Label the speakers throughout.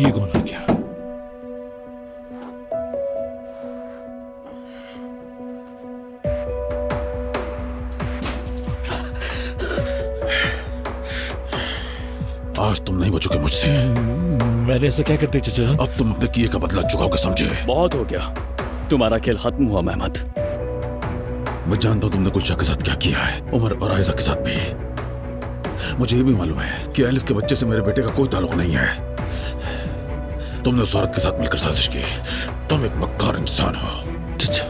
Speaker 1: ये कौन आ गया?
Speaker 2: आज तुम नहीं बचोगे मुझसे।
Speaker 1: मैंने ऐसा क्या करते चाचा?
Speaker 2: अब तुम अपने किए का बदला चुकाओगे, समझे?
Speaker 3: बहुत हो गया, तुम्हारा खेल खत्म हुआ मेहमद।
Speaker 2: मैं जानता हूं तुमने गुलशा के साथ क्या किया है, उमर और आयजा के साथ भी। मुझे ये भी मालूम है कि अलिफ के बच्चे से मेरे बेटे का कोई ताल्लुक नहीं है। तुमने उस औरत के साथ मिलकर साजिश की। तुम एक मक्कार इंसान हो।
Speaker 1: चाचा,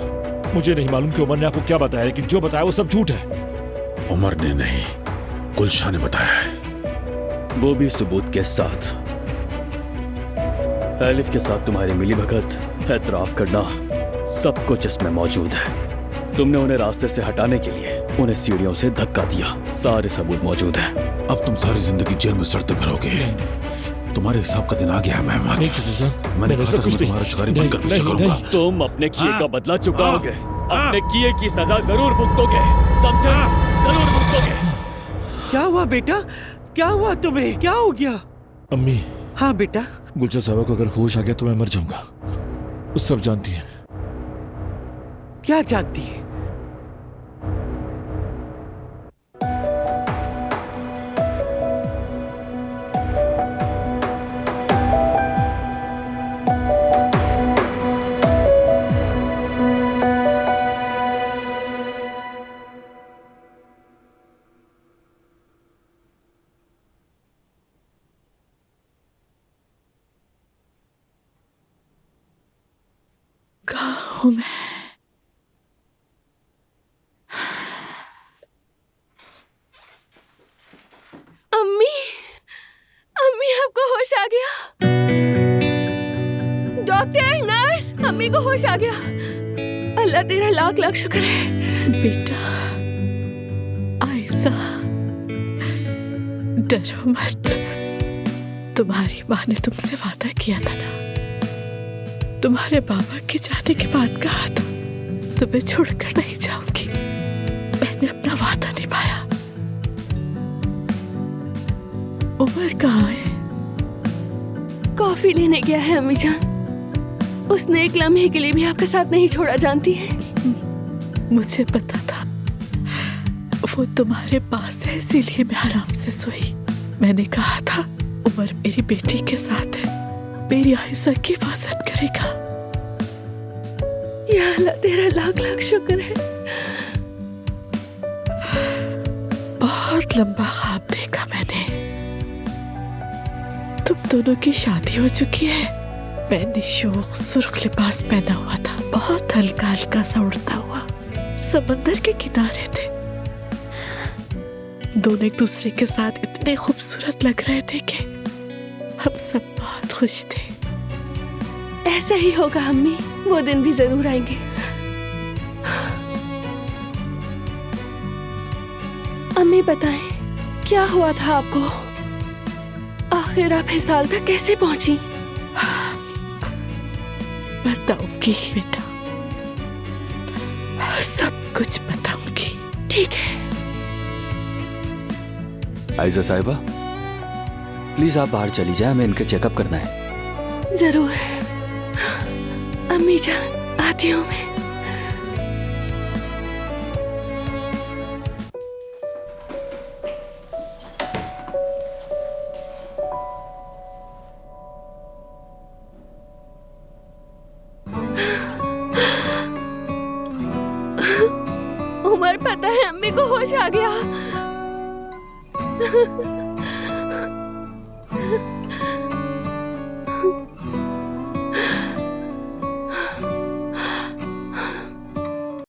Speaker 1: मुझे नहीं मालूम कि उमर ने आपको क्या बताया, लेकिन जो बताया वो सब झूठ है।
Speaker 2: उमर ने नहीं, गुलशा ने बताया है।
Speaker 3: वो भी सबूत के साथ। अलिफ के साथ तुम्हारी मिलीभगत, एतराफ करना, सब कुछ इसमें मौजूद है। तुमने उन्हें रास्ते से हटाने के लिए उन्हें सीढ़ियों से धक्का दिया। सारे सबूत मौजूद हैं।
Speaker 2: अब तुम सारी जिंदगी जेल में सड़ते फिरोगे। तुम्हारे हिसाब का दिन आ गया है मेहमद।
Speaker 1: नहीं चाचा साहब,
Speaker 2: मैंने कहा था कि मैं तुम्हारा शिकारी बनकर पीछे करूंगा।
Speaker 3: तुम अपने किए का बदला चुकाओगे, अपने किए की सजा जरूर भुगतोगे, समझे? जरूर भुगतोगे।
Speaker 4: क्या हुआ बेटा? क्या हुआ तुम्हें? क्या हो गया?
Speaker 1: अम्मी,
Speaker 4: हाँ बेटा।
Speaker 1: गुलशा साहब को अगर होश आ गया तो मैं मर जाऊंगा। वो सब जानती है।
Speaker 4: क्या जानती है?
Speaker 5: कहाँ हूँ मैं?
Speaker 6: अम्मी, अम्मी आपको होश आ गया? डॉक्टर, नर्स, अम्मी को होश आ गया। अल्लाह तेरा लाख लाख शुक्र है।
Speaker 5: बेटा आयशा, डरो मत। तुम्हारी माँ ने तुमसे वादा किया था ना, तुम्हारे बाबा के जाने के बाद कहा था तुम्हें छोड़कर नहीं जाऊंगी। मैंने अपना वादा निभाया। उमर कहाँ है?
Speaker 6: कॉफी लेने गया है अम्मी जान। उसने एक लम्हे के लिए भी आपका साथ नहीं छोड़ा, जानती है?
Speaker 5: मुझे पता था वो तुम्हारे पास है, इसीलिए मैं आराम से सोई। मैंने कहा था उमर मेरी बेटी के साथ है, मेरी आयशा की हिफाजत करेगा।
Speaker 6: या अल्लाह तेरा लाख लाख शुक्र है।
Speaker 5: बहुत लंबा ख्वाब देखा मैंने। तुम दोनों की शादी हो चुकी है। मैंने शौक सुर्ख लिबास पहना हुआ था, बहुत हल्का हल्का सा उड़ता हुआ। समंदर के किनारे थे। दोनों एक दूसरे के साथ इतने खूबसूरत लग रहे थे कि हम सब बहुत खुश थे।
Speaker 6: ऐसा ही होगा अम्मी, वो दिन भी जरूर आएंगे। अम्मी बताएं, क्या हुआ था आपको? आखिर आप हिसाल तक कैसे पहुंची?
Speaker 5: बताऊंगी बेटा, सब कुछ बताऊंगी।
Speaker 6: ठीक है।
Speaker 3: आयजा साहिबा, प्लीज आप बाहर चली जाए, हमें इनके चेकअप करना है।
Speaker 6: जरूर। अम्मी जान, आती हूँ मैं। उमर, पता है अम्मी को होश आ गया।